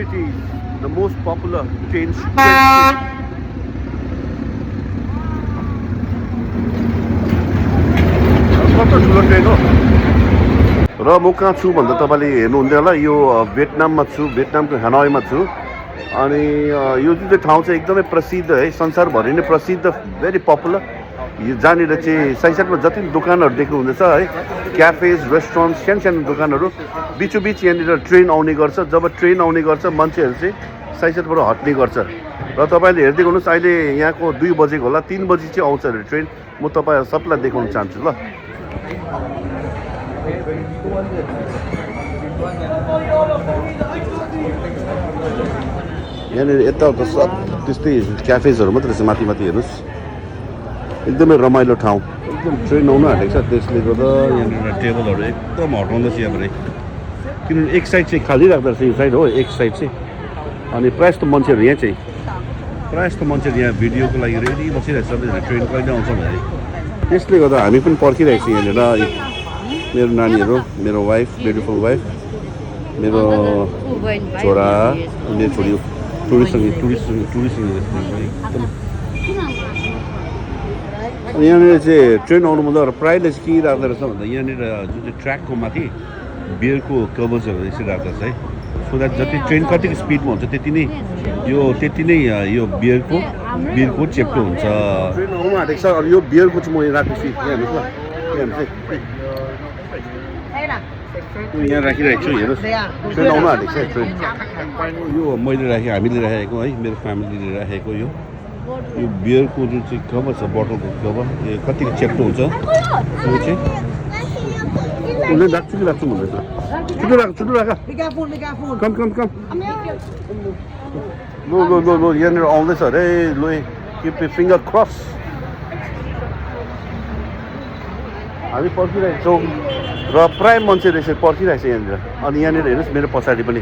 it is, the most popular train. कस्तो ठुलो train हो र म कहाँ छु भन्दा तपाईँले हेर्नुहुँदै होला यो भियतनाममा छु भियतनामको हानोईमा छु अनि यो जुन चाहिँ ठाउँ चाहिँ एकदमै प्रसिद्ध है संसारभरि नै प्रसिद्ध भेरी पपुलर यो जहाँनिर चाहिँ साइडमा जति दोकानहरू देख्नुहुँदैछ है क्याफेज रेस्टुरेन्ट सानो सानो दोकानहरू बिचोबिच यहाँनिर ट्रेन आउने गर्छ जब ट्रेन आउने गर्छ मान्छेहरू चाहिँ साइडबाट हट्ने गर्छ र तपाईँले हेर्दै गर्नुहोस् अहिले यहाँको 2 बजेको होला 3 बजी चाहिँ आउँछ अरे ट्रेन म तपाईँहरू सबलाई देखाउन चाहन्छु ल यहाँनिर यताउता सब त्यस्तै क्याफेजहरू मात्रै छ माथि माथि हेर्नुहोस् एकदमै रमाइलो ठाउँ एकदम ट्रेन आउनु आँटेको छ त्यसले गर्दा यहाँनिर टेबलहरू एकदम हटाउँदैछ यहाँबाट किनभने एक साइड चाहिँ खाली राख्दो रहेछ यो साइड हो एक साइड चाहिँ अनि प्रायः जस्तो मान्छेहरू यहाँ चाहिँ प्रायः जस्तो मान्छेहरू यहाँ भिडियोको लागि रेडी बसिरहेको छ सबैजना ट्रेन कहिले आउँछ भनेर त्यसले गर्दा हामी पनि पर्खिरहेको छौँ यहाँनिर मेरो नानीहरू मेरो वाइफ ब्युटिफुल वाइफ मेरो छोरा मेरो छोरी टुरिस्ट एकदम यहाँनिर चाहिँ ट्रेन आउनुभन्दा प्रायःले चाहिँ के राख्दो रहेछ भन्दा यहाँनिर जुन चाहिँ ट्र्याकको माथि बियरको कभर्सहरू यसरी राख्दो रहेछ है सो द्याट जति ट्रेन कतिको स्पिडमा हुन्छ त्यति नै यो बियरको चेप्टो हुन्छ ट्रेन आउनु आँटेको छ अनि यो बियरको चाहिँ म यहाँ राख्दैछु यहाँ हेर्नुहोस् ल यहाँ राखिरहेको छु हेर्नुहोस् ट्रेन आउनु आँटेको छ ट्रेन यो मैले राखेँ हामीले राखेको है मेरो फ्यामिलीले राखेको यो बियरको जुन चाहिँ कभर छ बोतलको कभर यो कतिको चेप्टो हुन्छ यो चाहिँ उसले राख्छु कि राख्छु भन्दैछ छिटो राख कम लो यहाँनिर आउँदैछ अरे लो किप फिङ्गर क्रस हामी पर्खिरहेको छौँ र प्रायः मान्छेहरू यसरी पर्खिरहेको छ यहाँनिर अनि यहाँनिर हेर्नुहोस् मेरो पछाडि पनि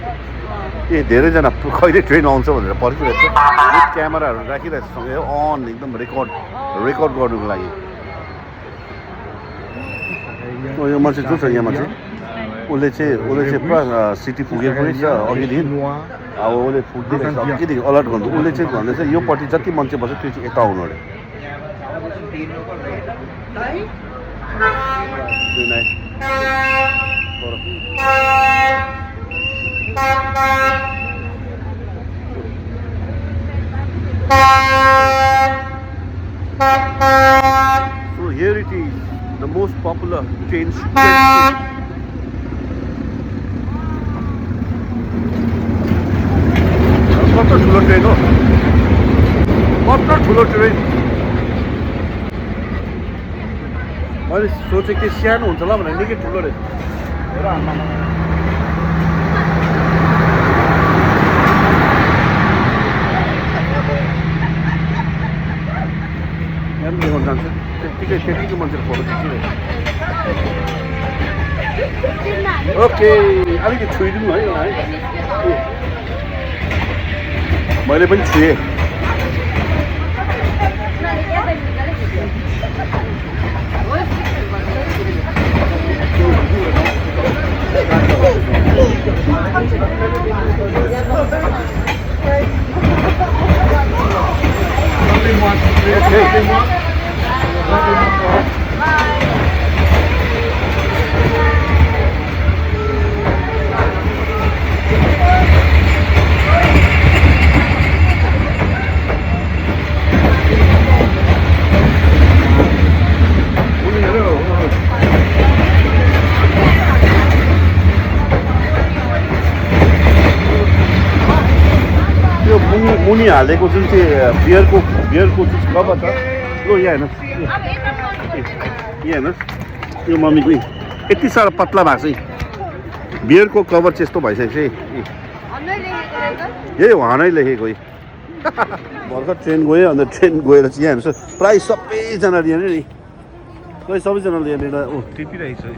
धेरैजना कहिले ट्रेन आउँछ भनेर पर्खिरहेको छ क्यामेराहरू राखिरहेको छ सँगै अन एकदम रेकर्ड गर्नुको लागि यो मान्छे जो छ यहाँ मान्छे उसले चाहिँ पुरा सिटी पुगेको रहेछ अघिदेखि अब उसले पुग्दैछ अघिदेखि अलर्ट गर्नु उसले चाहिँ भन्दैछ योपट्टि जति मान्छे बस्छ त्यो चाहिँ यता आउनु अरे So here it is, the most popular train. कस्तो ठुलो ट्रेन हो कस्तो ठुलो ट्रेन मैले सोचेँ कि सानो हुन्छ होला भनेर निकै ठुलो रहेछ हेर आमा यहाँ देखाउन जान्छ त्यतिकै मान्छेहरू फोटो खिचिरहेको ओके अलिकति छुइदिउँ है मैले पनि छुएँ मुनि हालेको जुन चाहिँ बियरको जुन कभर छ यो यहाँ हेर्नुहोस् यो मम्मीको यति साह्रो पत्ला भएको छ बियरको कभर चाहिँ यस्तो भइसकेको छ यही हानै लेखेको भर्खर ट्रेन गयो अन्त ट्रेन गएर चाहिँ यहाँ हेर्नुहोस् प्रायः सबैजनाले यहाँनिर नि सबैजनाले यहाँनिर टिपिरहेको छ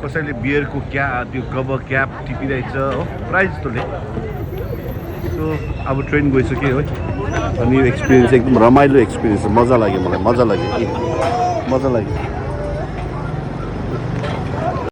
कसैले बियरको त्यो कभर क्याप टिपिरहेको छ हो प्रायः जस्तोले सो अब ट्रेन गइसक्यो है अनि यो एक्सपिरियन्स एकदम रमाइलो एक्सपिरियन्स मजा लाग्यो मलाई मजा लाग्यो